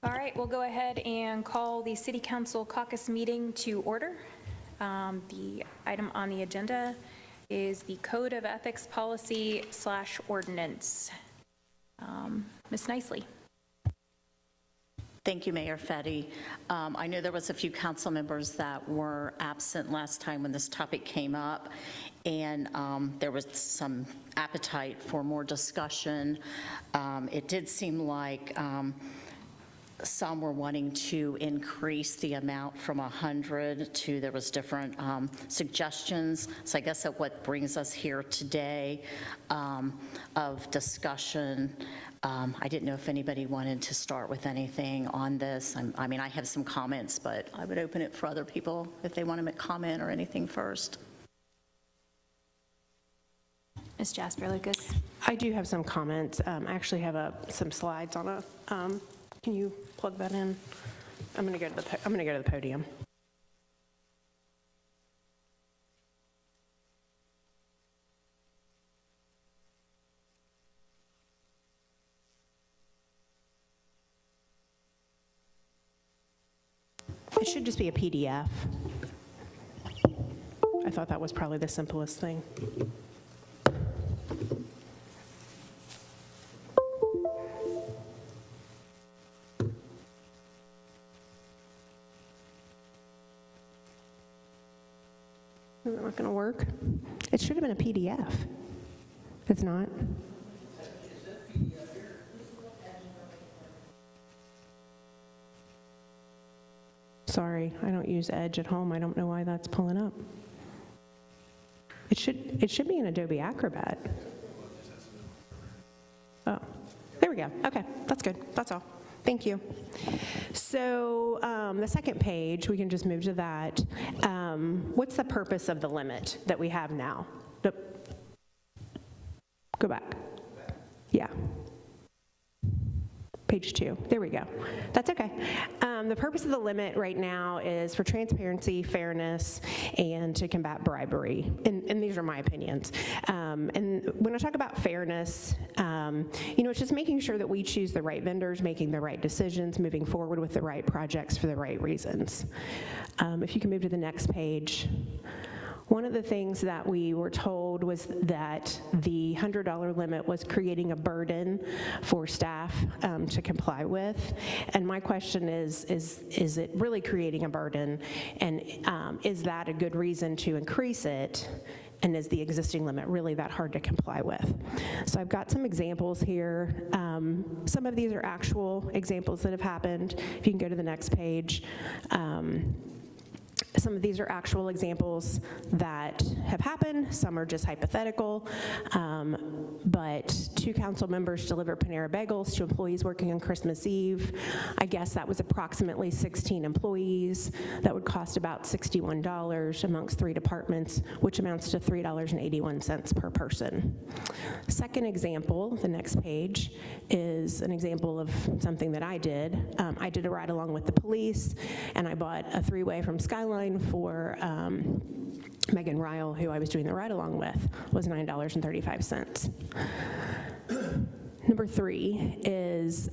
All right, we'll go ahead and call the City Council caucus meeting to order. The item on the agenda is the Code of Ethics Policy/Ordinance. Ms. Nicely. Thank you, Mayor Fetty. I know there was a few council members that were absent last time when this topic came up, and there was some appetite for more discussion. It did seem like some were wanting to increase the amount from 100 to, there was different suggestions. So I guess that what brings us here today of discussion. I didn't know if anybody wanted to start with anything on this. I mean, I have some comments, but I would open it for other people if they want to make comment or anything first. Ms. Jasper Lucas. I do have some comments. I actually have some slides on a. Can you plug that in? I'm going to go to the podium. It should just be a PDF. I thought that was probably the simplest thing. Is it not going to work? It should have been a PDF. It's not. Sorry, I don't use Edge at home. I don't know why that's pulling up. It should be in Adobe Acrobat. Oh, there we go. Okay, that's good. That's all. Thank you. So the second page, we can just move to that. What's the purpose of the limit that we have now? Go back. Yeah. Page 2. There we go. That's okay. The purpose of the limit right now is for transparency, fairness, and to combat bribery. And these are my opinions. And when I talk about fairness, it's just making sure that we choose the right vendors, making the right decisions, moving forward with the right projects for the right reasons. If you can move to the next page. One of the things that we were told was that the $100 limit was creating a burden for staff to comply with. And my question is it really creating a burden? And is that a good reason to increase it? And is the existing limit really that hard to comply with? So I've got some examples here. Some of these are actual examples that have happened. If you can go to the next page. Some of these are actual examples that have happened. Some are just hypothetical. But 2 council members delivered Panera bagels to employees working on Christmas Eve. I guess that was approximately 16 employees. That would cost about $61 amongst 3 departments, which amounts to $3.81 per person. Second example, the next page, is an example of something that I did. I did a ride along with the police, and I bought a 3-way from Skyline for Megan Ryle, who I was doing the ride along with, was $9.35. Number 3 is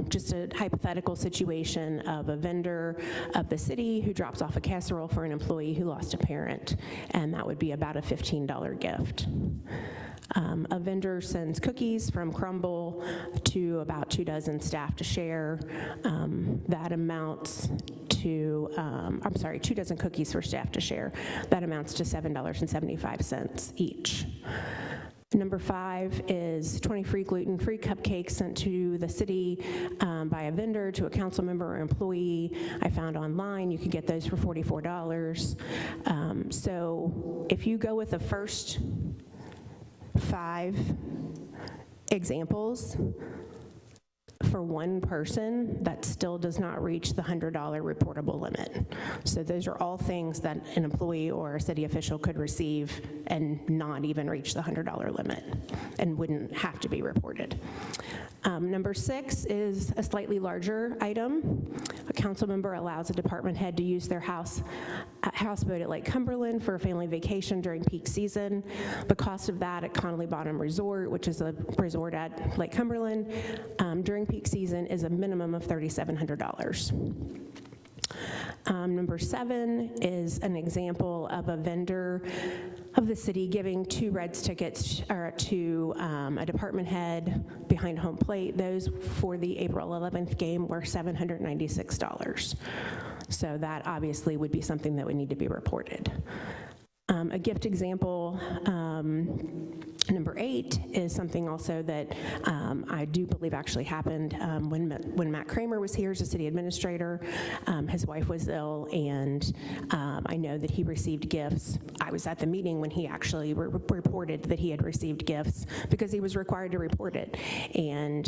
just a hypothetical situation of a vendor of the city who drops off a casserole for an employee who lost a parent, and that would be about a $15 gift. A vendor sends cookies from Crumble to about 2 dozen staff to share. That amounts to, 2 dozen cookies for staff to share. That amounts to $7.75 each. Number 5 is 20 free gluten-free cupcakes sent to the city by a vendor to a council member or employee. I found online you could get those for $44. So if you go with the first 5 examples for one person, that still does not reach the $100 reportable limit. So those are all things that an employee or a city official could receive and not even reach the $100 limit and wouldn't have to be reported. Number 6 is a slightly larger item. A council member allows a department head to use their houseboat at Lake Cumberland for a family vacation during peak season. The cost of that at Connolly Bottom Resort, which is a resort at Lake Cumberland, during peak season is a minimum of $3,700. Number 7 is an example of a vendor of the city giving 2 Reds tickets to a department head behind home plate. Those for the April 11th game were $796. So that obviously would be something that would need to be reported. A gift example, number 8, is something also that I do believe actually happened when Matt Kramer was here as a city administrator. His wife was ill, and I know that he received gifts. I was at the meeting when he actually reported that he had received gifts because he was required to report it. And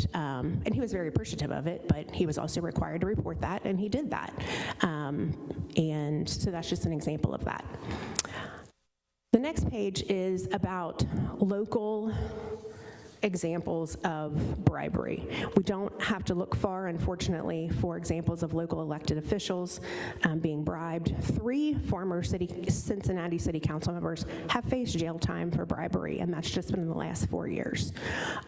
he was very appreciative of it, but he was also required to report that, and he did that. And so that's just an example of that. The next page is about local examples of bribery. We don't have to look far, unfortunately, for examples of local elected officials being bribed. 3 former Cincinnati City Council members have faced jail time for bribery, and that's just been in the last 4 years.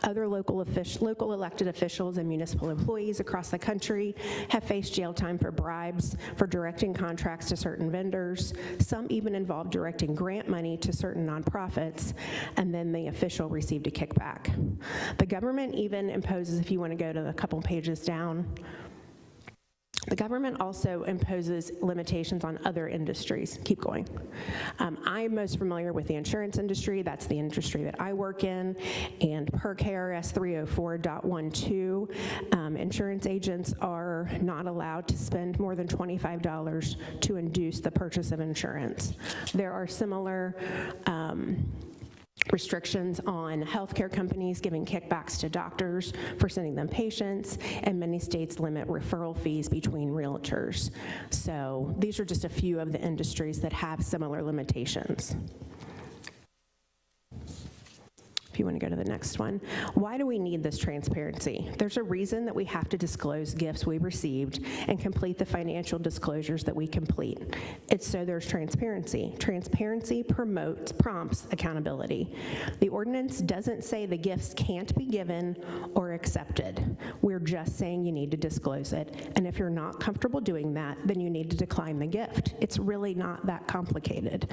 Other local elected officials and municipal employees across the country have faced jail time for bribes, for directing contracts to certain vendors. Some even involved directing grant money to certain nonprofits, and then the official received a kickback. The government even imposes, if you want to go to a couple pages down, the government also imposes limitations on other industries. Keep going. I'm most familiar with the insurance industry. That's the industry that I work in. And per KRS 304.12, insurance agents are not allowed to spend more than $25 to induce the purchase of insurance. There are similar restrictions on healthcare companies giving kickbacks to doctors for sending them patients, and many states limit referral fees between realtors. So these are just a few of the industries that have similar limitations. If you want to go to the next one. Why do we need this transparency? There's a reason that we have to disclose gifts we received and complete the financial disclosures that we complete. It's so there's transparency. Transparency prompts accountability. The ordinance doesn't say the gifts can't be given or accepted. We're just saying you need to disclose it. And if you're not comfortable doing that, then you need to decline the gift. It's really not that complicated.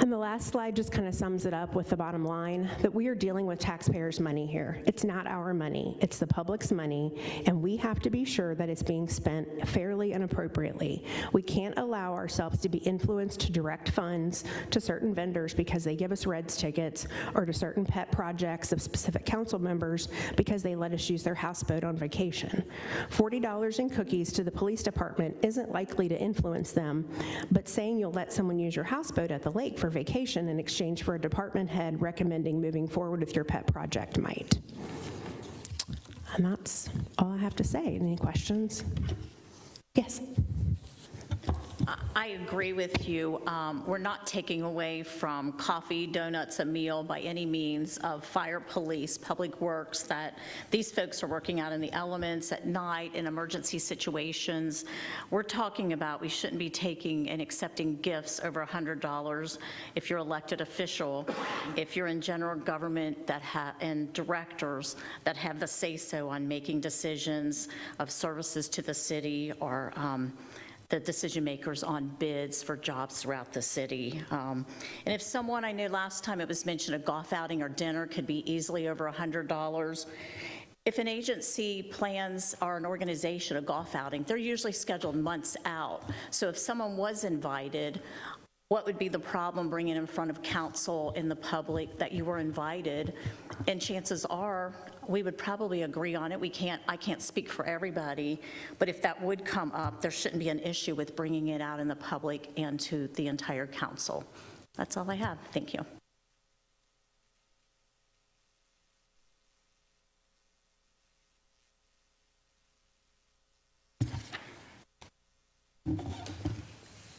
And the last slide just kind of sums it up with the bottom line, that we are dealing with taxpayers' money here. It's not our money, it's the public's money, and we have to be sure that it's being spent fairly and appropriately. We can't allow ourselves to be influenced to direct funds to certain vendors because they give us Reds tickets, or to certain pet projects of specific council members because they let us use their houseboat on vacation. $40 in cookies to the police department isn't likely to influence them, but saying you'll let someone use your houseboat at the lake for vacation in exchange for a department head recommending moving forward with your pet project might. And that's all I have to say. Any questions? Yes. I agree with you. We're not taking away from coffee, donuts, a meal by any means of fire, police, public works, that these folks are working out in the elements at night in emergency situations. We're talking about we shouldn't be taking and accepting gifts over $100 if you're elected official, if you're in general government and directors that have the say-so on making decisions of services to the city, or the decision makers on bids for jobs throughout the city. And if someone, I know last time it was mentioned, a golf outing or dinner could be easily over $100. If an agency plans, or an organization, a golf outing, they're usually scheduled months out. So if someone was invited, what would be the problem bringing in front of council and the public that you were invited? And chances are, we would probably agree on it. I can't speak for everybody, but if that would come up, there shouldn't be an issue with bringing it out in the public and to the entire council. That's all I have. Thank you.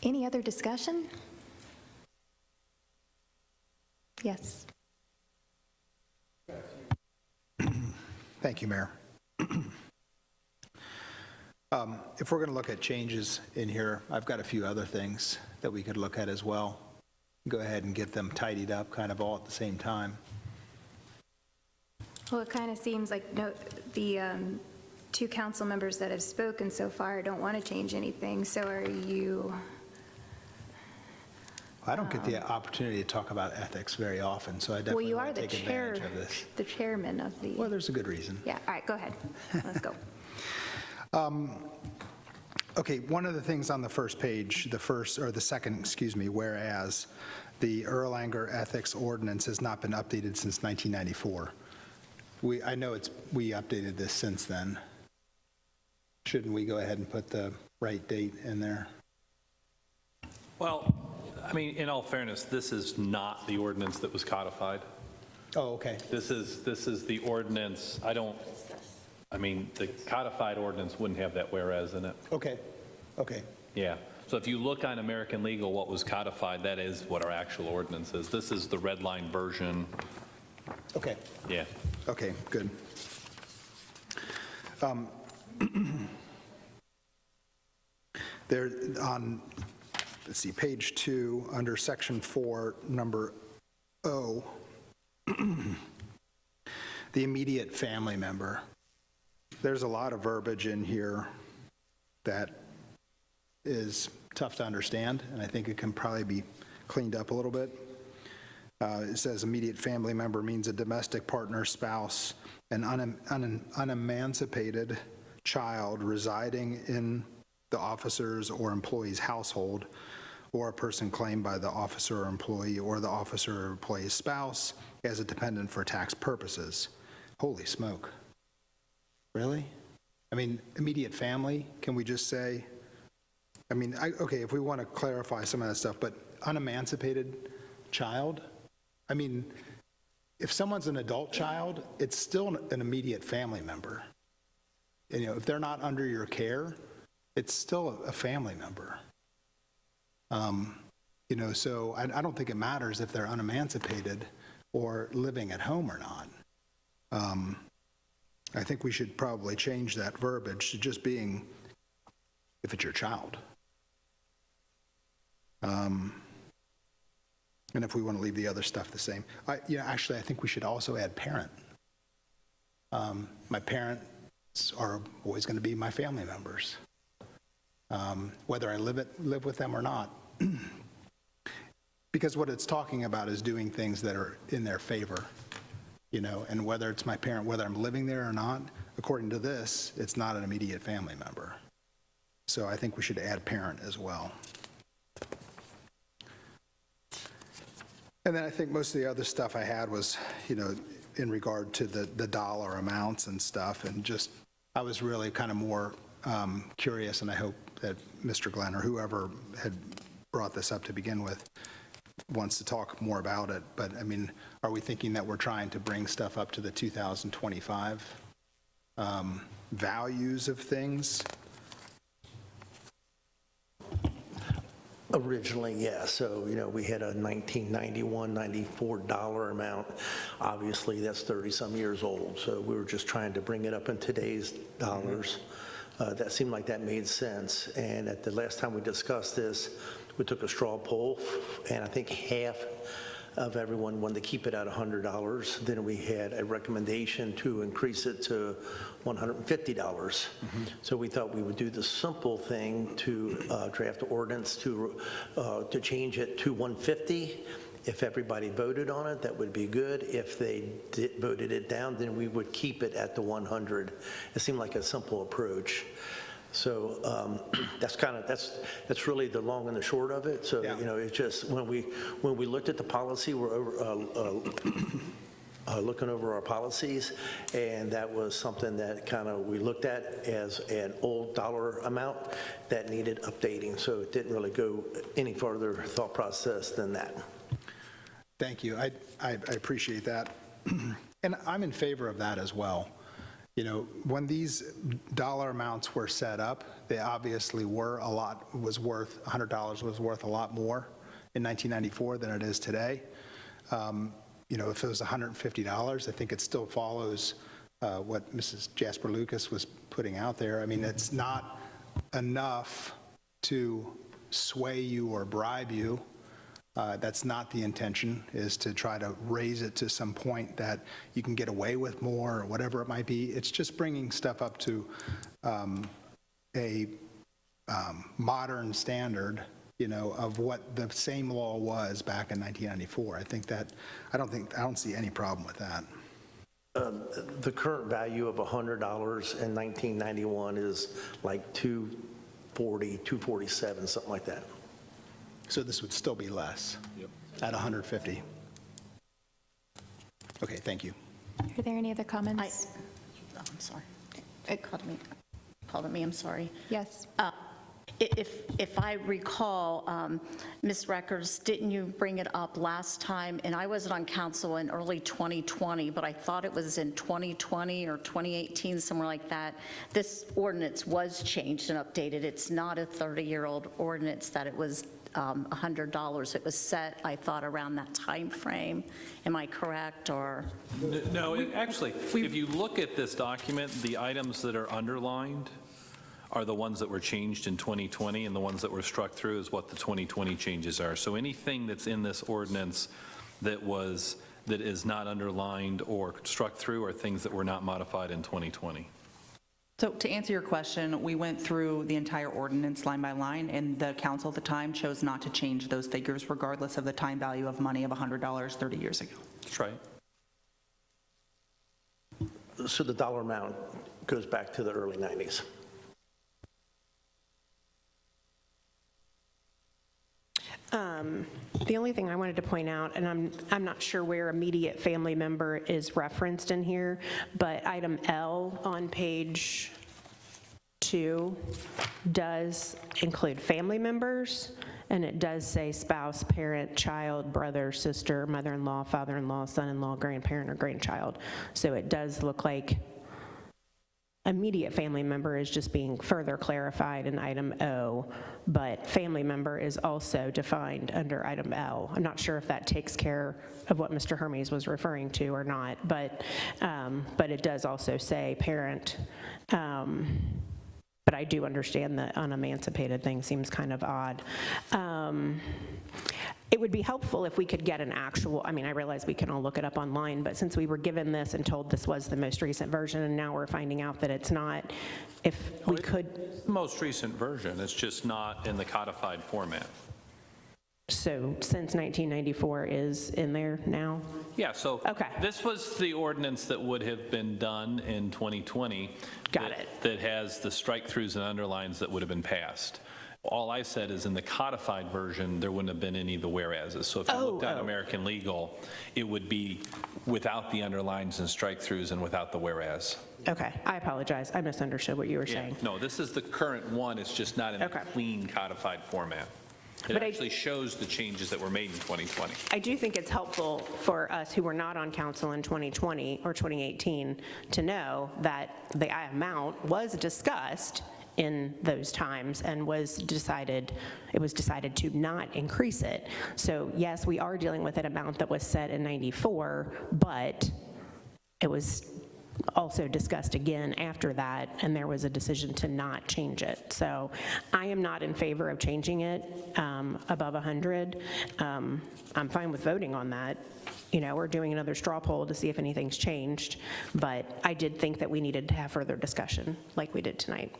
Any other discussion? Yes. Thank you, Mayor. If we're going to look at changes in here, I've got a few other things that we could look at as well. Go ahead and get them tidied up kind of all at the same time. Well, it kind of seems like the two council members that have spoken so far don't want to change anything, so are you? I don't get the opportunity to talk about ethics very often, so I Well, definitely you are want to the take chair, advantage of this. the chairman of the, Well, there's a good reason. yeah, all right, go ahead. Let's go. Okay, one of the things on the first page, the second, excuse me, whereas the Erlanger Ethics Ordinance has not been updated since 1994. I know we updated this since then. Shouldn't we go ahead and put the right date in there? Well, I mean, in all fairness, this is not the ordinance that was codified. Oh, okay. This is the ordinance, I mean, the codified ordinance wouldn't have that whereas in it. Okay, okay. Yeah. So if you look on American legal, what was codified, that is what our actual ordinance is. This is the red line version. Okay, Yeah. okay, good. There on, let's see, page 2, under section 4, number O, the immediate family member. There's a lot of verbiage in here that is tough to understand, and I think it can probably be cleaned up a little bit. It says immediate family member means a domestic partner, spouse, an unemancipated child residing in the officer's or employee's household, or a person claimed by the officer or employee or the officer or employee's spouse as a dependent for tax purposes. Holy smoke. Really? I mean, immediate family, can we just say, I mean, okay, if we want to clarify some of that stuff, but unemancipated child? I mean, if someone's an adult child, it's still an immediate family member. And, if they're not under your care, it's still a family member. So I don't think it matters if they're unemancipated or living at home or not. I think we should probably change that verbiage to just being if it's your child. And if we want to leave the other stuff the same. Actually, I think we should also add parent. My parents are always going to be my family members, whether I live with them or not. Because what it's talking about is doing things that are in their favor, and whether it's my parent, whether I'm living there or not, according to this, it's not an immediate family member. So I think we should add parent as well. And then I think most of the other stuff I had was, in regard to the dollar amounts and stuff, and just, I was really kind of more curious, and I hope that Mr. Glenn or whoever had brought this up to begin with wants to talk more about it. But I mean, are we thinking that we're trying to bring stuff up to the 2025 values of things? Originally, yes. So, we had a 1991, $94 amount. Obviously, that's 30-some years old. So we were just trying to bring it up in today's dollars. That seemed like that made sense. And at the last time we discussed this, we took a straw poll, and I think half of everyone wanted to keep it at $100. Then we had a recommendation to increase it to $150. So we thought we would do the simple thing to draft the ordinance to change it to $150. If everybody voted on it, that would be good. If they voted it down, then we would keep it at the $100. It seemed like a simple approach. So that's really the long and the short of it. So, Yeah. It's just when we looked at the policy, we're looking over our policies, and that was something that we looked at as an old dollar amount that needed updating. So it didn't really go any further thought process than that. Thank you. I appreciate that. And I'm in favor of that as well. When these dollar amounts were set up, they obviously $100 was worth a lot more in 1994 than it is today. If it was $150, I think it still follows what Mrs. Jasper Lucas was putting out there. I mean, it's not enough to sway you or bribe you. That's not the intention, is to try to raise it to some point that you can get away with more or whatever it might be. It's just bringing stuff up to a modern standard, you know, of what the same law was back in 1994. I don't see any problem with that. The current value of $100 in 1991 is like $240, $247, something like that. So this would still be less at 150. Okay, thank you. Are there any other comments? I'm sorry. It called me, I'm sorry. Yes. If I recall, Ms. Records, didn't you bring it up last time? And I wasn't on council in early 2020, but I thought it was in 2020 or 2018, somewhere like that. This ordinance was changed and updated. It's not a 30-year-old ordinance that it was $100. It was set, I thought, around that time frame. Am I correct, or? No, actually, if you look at this document, the items that are underlined are the ones that were changed in 2020, and the ones that were struck through is what the 2020 changes are. So anything that's in this ordinance that is not underlined or struck through are things that were not modified in 2020. So to answer your question, we went through the entire ordinance line by line, and the council at the time chose not to change those figures regardless of the time value of money of $100 30 years ago. That's right. So the dollar amount goes back to the early 90s. The only thing I wanted to point out, and I'm not sure where immediate family member is referenced in here, but item L on page 2 does include family members, and it does say spouse, parent, child, brother, sister, mother-in-law, father-in-law, son-in-law, grandparent, or grandchild. So it does look like immediate family member is just being further clarified in item O, but family member is also defined under item L. I'm not sure if that takes care of what Mr. Hermes was referring to or not, but it does also say parent. But I do understand the unemancipated thing seems kind of odd. It would be helpful if we could get an actual, I mean, I realize we can all look it up online, but since we were given this and told this was the most recent version, and now we're finding out that it's not, if we could. Most recent version, it's just not in the codified format. So since 1994 is in there now? Yeah, so Okay. this was the ordinance that would have been done in 2020. Got it. That has the strike-throughs and underlines that would have been passed. All I said is in the codified version, there wouldn't have been any of the whereases. So if you looked at American Legal, it would be without the underlines and strike-throughs and without the whereas. Okay, I apologize. I misunderstood what you were saying. No, this is the current one. It's just not in the clean codified format. It But actually shows the changes that were made in 2020. I do think it's helpful for us who were not on council in 2020 or 2018 to know that the amount was discussed in those times and it was decided to not increase it. So yes, we are dealing with an amount that was set in 94, but it was also discussed again after that, and there was a decision to not change it. So I am not in favor of changing it above 100. I'm fine with voting on that. You know, we're doing another straw poll to see if anything's changed, but I did think that we needed to have further discussion like we did tonight.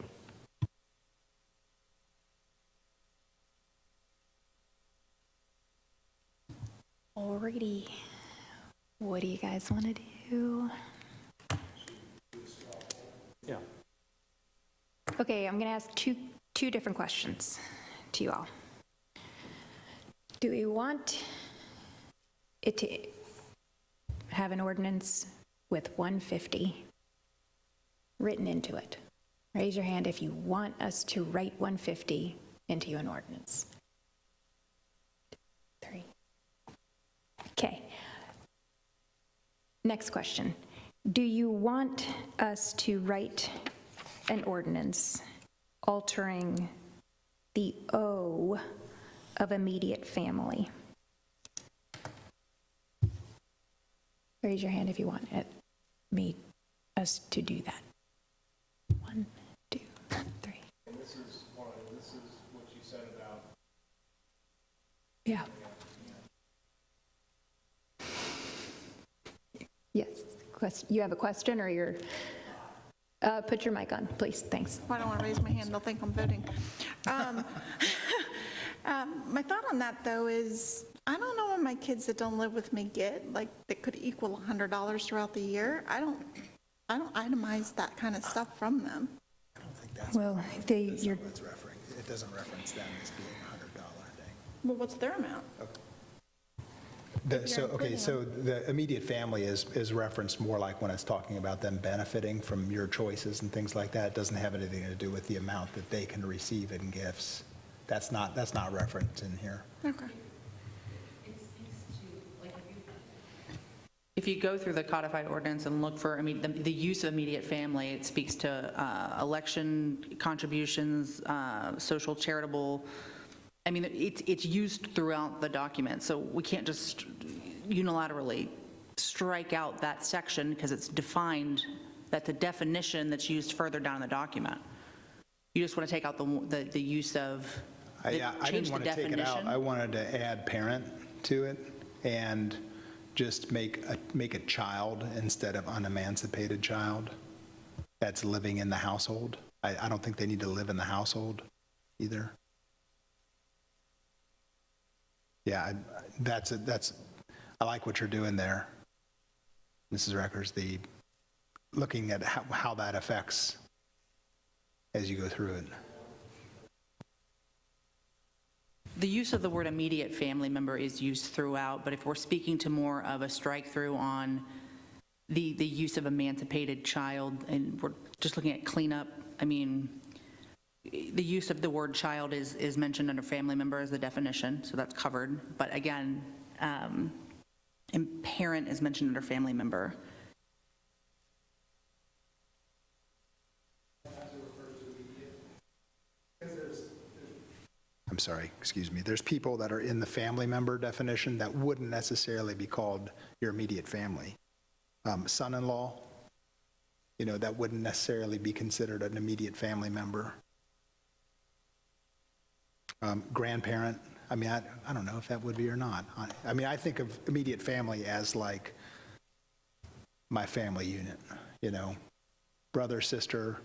Alrighty. What do you guys want to do? Yeah. Okay, I'm going to ask two different questions to you all. Do we want it to have an ordinance with 150 written into it? Raise your hand if you want us to write 150 into an ordinance. 3. Okay. Next question. Do you want us to write an ordinance altering the O of immediate family? Raise your hand if you want me us to do that? 1, 2, 3. And this is what you said about. Yeah. Yes. You have a question, or you're, put your mic on, please. Thanks. I don't want to raise my hand, they'll think I'm voting. My thought on that, though, is I don't know what my kids that don't live with me get, like, that could equal $100 throughout the year. I don't itemize that kind of stuff from them. I don't think that's Well, you're, what it's referencing. It doesn't reference them as being a $100 thing. Well, what's their amount? So the immediate family is referenced more like when it's talking about them benefiting from your choices and things like that. It doesn't have anything to do with the amount that they can receive in gifts. That's not referenced in here. Okay. If you go through the codified ordinance and look for, the use of immediate family, it speaks to election contributions, social charitable, it's used throughout the document, so we can't just unilaterally strike out that section because it's defined, that's a definition that's used further down in the document. You just want to take out the use of, I change didn't the want to take it out. definition? I wanted to add parent to it and just make a child instead of unemancipated child that's living in the household. I don't think they need to live in the household either. Yeah, I like what you're doing there, Mrs. Reckers, looking at how that affects as you go through it. The use of the word immediate family member is used throughout, but if we're speaking to more of a strike through on the use of emancipated child, and we're just looking at cleanup, the use of the word child is mentioned under family member as the definition, so that's covered. But again, and parent is mentioned under family member. I'm sorry, excuse me. There's people that are in the family member definition that wouldn't necessarily be called your immediate family. Son-in-law, that wouldn't necessarily be considered an immediate family member. Grandparent, I don't know if that would be or not. I think of immediate family as like my family unit, brother, sister.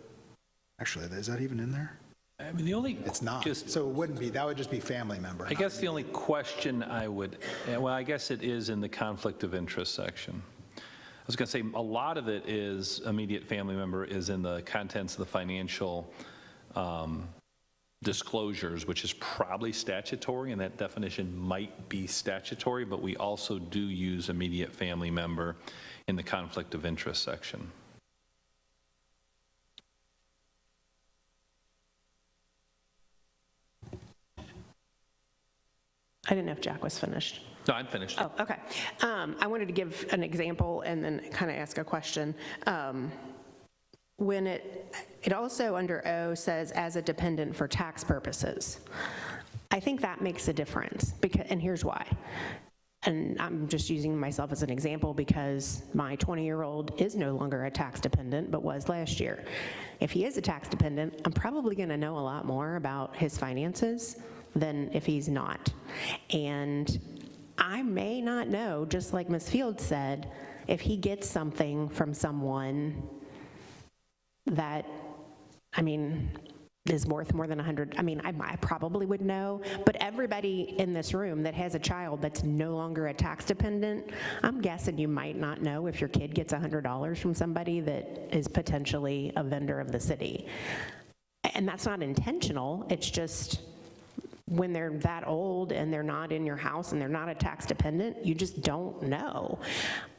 Actually, is that even in there? It's not. So it wouldn't be, that would just be family member. I guess the only question I guess it is in the conflict of interest section. I was going to say, a lot of it is immediate family member is in the contents of the financial disclosures, which is probably statutory, and that definition might be statutory, but we also do use immediate family member in the conflict of interest section. I didn't know if Jack was finished. No, I'm finished. Oh, okay. I wanted to give an example and then kind of ask a question. When it also under O says as a dependent for tax purposes, I think that makes a difference, and here's why. And I'm just using myself as an example because my 20-year-old is no longer a tax dependent, but was last year. If he is a tax dependent, I'm probably going to know a lot more about his finances than if he's not. And I may not know, just like Ms. Fields said, if he gets something from someone that, is worth more than 100. I probably would know, but everybody in this room that has a child that's no longer a tax dependent, I'm guessing you might not know if your kid gets $100 from somebody that is potentially a vendor of the city. And that's not intentional, it's just when they're that old and they're not in your house and they're not a tax dependent, you just don't know.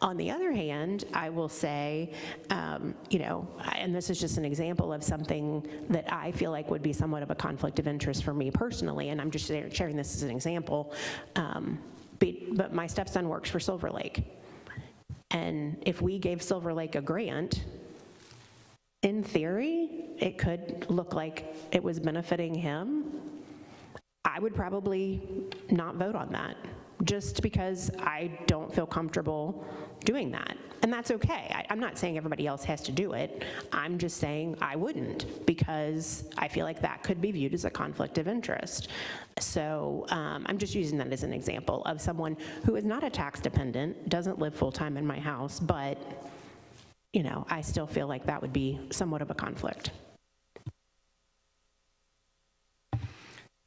On the other hand, I will say, and this is just an example of something that I feel like would be somewhat of a conflict of interest for me personally, and I'm just sharing this as an example, but my stepson works for Silver Lake. And if we gave Silver Lake a grant, in theory, it could look like it was benefiting him. I would probably not vote on that just because I don't feel comfortable doing that. And that's okay. I'm not saying everybody else has to do it. I'm just saying I wouldn't, because I feel like that could be viewed as a conflict of interest. So I'm just using that as an example of someone who is not a tax dependent, doesn't live full-time in my house, but, you know, I still feel like that would be somewhat of a conflict.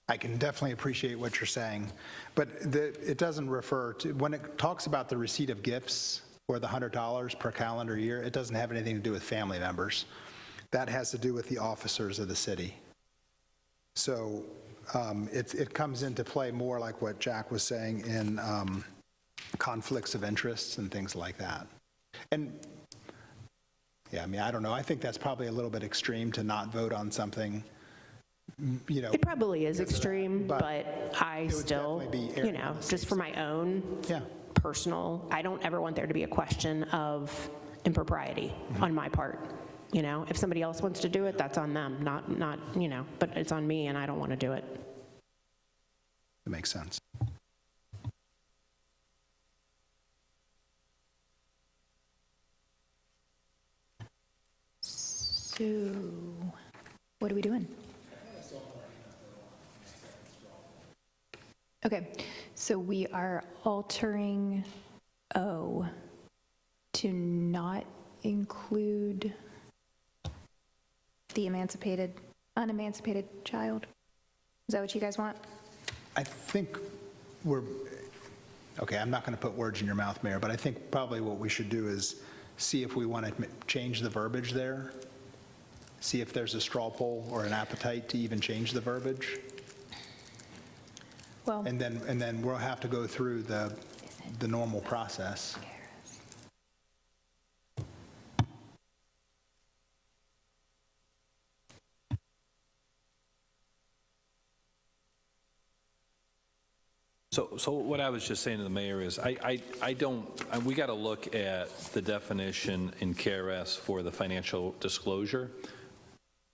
I can definitely appreciate what you're saying, but it doesn't refer to, when it talks about the receipt of gifts or the $100 per calendar year, it doesn't have anything to do with family members. That has to do with the officers of the city. So it comes into play more like what Jack was saying in conflicts of interests and things like that. And yeah, I mean, I don't know. I think that's probably a little bit extreme to not vote on something. You know, It probably is extreme, but but I would still, definitely be you know, just for my own Yeah. personal, I don't ever want there to be a question of impropriety on my part. You know, if somebody else wants to do it, that's on them, not, you know, but it's on me and I don't want to do it. It makes sense. So what are we doing? Okay, so we are altering O to not include the unemancipated child? Is that what you guys want? I think okay, I'm not going to put words in your mouth, Mayor, but I think probably what we should do is see if we want to change the verbiage there, see if there's a straw poll or an appetite to even change the verbiage. Well, And then we'll have to go through the normal process. So what I was just saying to the mayor is, we got to look at the definition in KRS for the financial disclosure.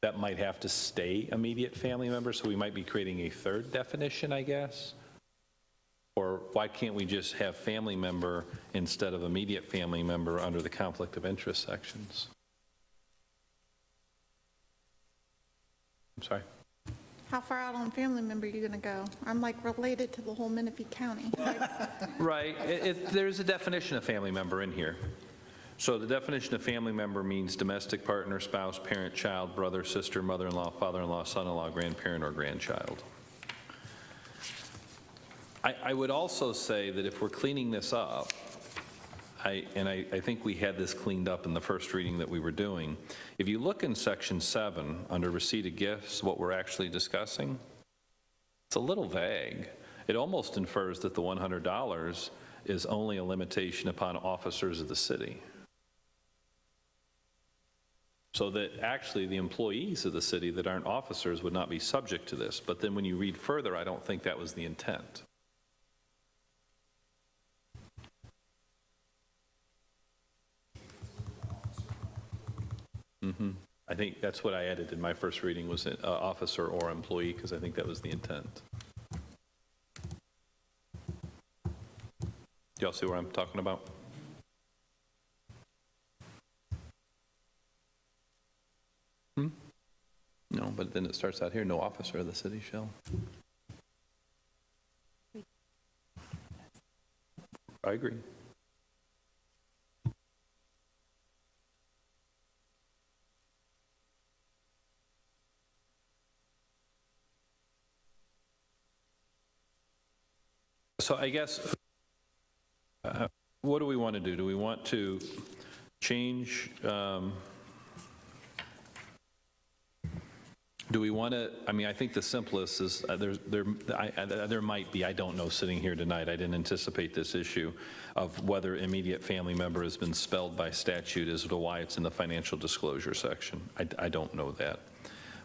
That might have to stay immediate family member, so we might be creating a third definition, I guess? Or why can't we just have family member instead of immediate family member under the conflict of interest sections? I'm sorry? How far out on family member are you gonna go? I'm like related to the whole Menifee County. Right, there's a definition of family member in here. So the definition of family member means domestic partner, spouse, parent, child, brother, sister, mother-in-law, father-in-law, son-in-law, grandparent, or grandchild. I would also say that if we're cleaning this up, I think we had this cleaned up in the first reading that we were doing. If you look in section 7, under receipt of gifts, what we're actually discussing, it's a little vague. It almost infers that the $100 is only a limitation upon officers of the city. So that actually the employees of the city that aren't officers would not be subject to this. But then when you read further, I don't think that was the intent. I think that's what I added in my first reading was officer or employee, because I think that was the intent. Do y'all see what I'm talking about? No, but then it starts out here, no officer of the city shall. I agree. So I guess, what do we want to do? Do we want to change, do we want to, I mean, I think the simplest is, there might be, I don't know sitting here tonight, I didn't anticipate this issue of whether immediate family member has been spelled by statute as to why it's in the financial disclosure section. I don't know that.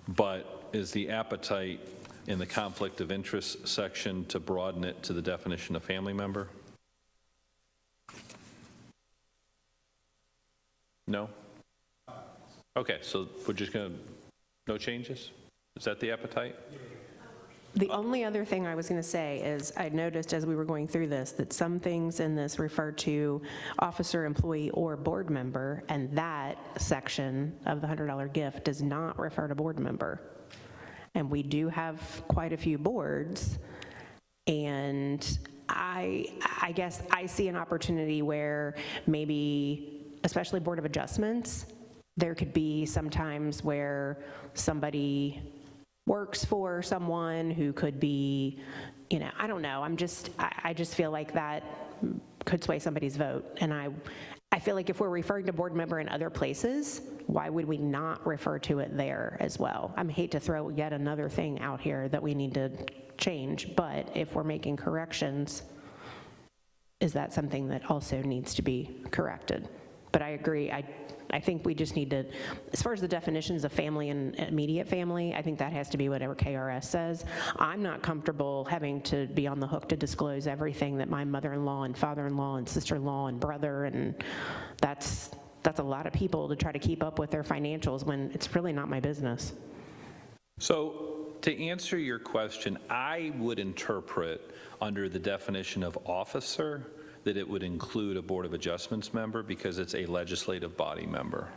But is the appetite in the conflict of interest section to broaden it to the definition of family member? No? Okay, so we're just going to, no changes? Is that the appetite? The only other thing I was going to say is I noticed as we were going through this that some things in this refer to officer, employee, or board member, and that section of the $100 gift does not refer to board member. And we do have quite a few boards, and I guess I see an opportunity where maybe, especially Board of Adjustments, there could be some times where somebody works for someone who could be, I don't know, I just feel like that could sway somebody's vote. And I feel like if we're referring to board member in other places, why would we not refer to it there as well? I hate to throw yet another thing out here that we need to change, but if we're making corrections, is that something that also needs to be corrected? But I agree, I think we just need to, as far as the definitions of family and immediate family, I think that has to be whatever KRS says. I'm not comfortable having to be on the hook to disclose everything that my mother-in-law and father-in-law and sister-in-law and brother, and that's a lot of people to try to keep up with their financials when it's really not my business. So to answer your question, I would interpret under the definition of officer that it would include a Board of Adjustments member because it's a legislative body member.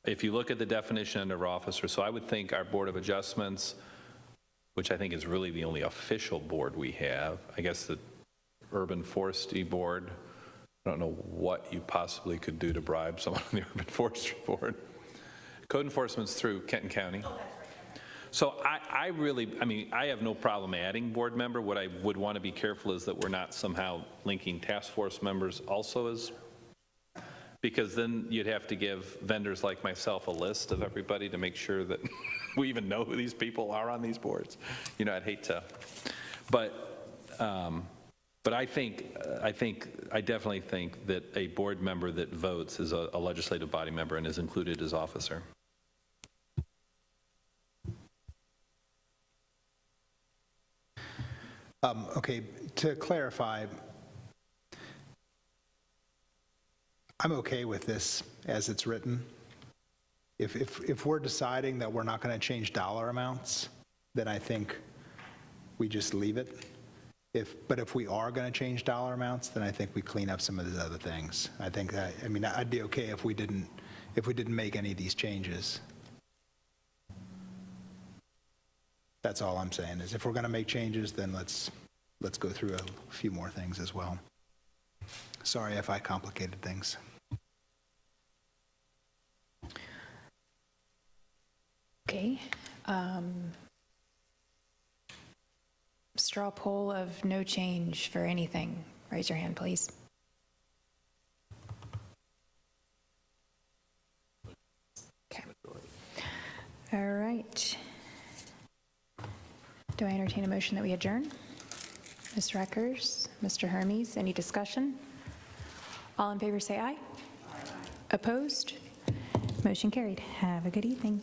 If you look at the definition under officer, so I would think our Board of Adjustments, which I think is really the only official board we have, I guess the Urban Forestry Board, I don't know what you possibly could do to bribe someone on the Urban Forestry Board. Code enforcement's through Kenton County. So I have no problem adding board member. What I would want to be careful is that we're not somehow linking task force members also as, because then you'd have to give vendors like myself a list of everybody to make sure that we even know who these people are on these boards. I'd hate to, but I definitely think that a board member that votes is a legislative body member and is included as officer. Okay, to clarify, I'm okay with this as it's written. If we're deciding that we're not going to change dollar amounts, then I think we just leave it. But if we are going to change dollar amounts, then I think we clean up some of these other things. I think that, I'd be okay if we didn't make any of these changes. That's all I'm saying, is if we're going to make changes, then let's go through a few more things as well. Sorry if I complicated things. Okay. Straw poll of no change for anything. Raise your hand, please. Okay. All right. Do I entertain a motion that we adjourn? Ms. Reckers, Mr. Hermes, any discussion? All in favor say aye. Opposed? Motion carried. Have a good evening.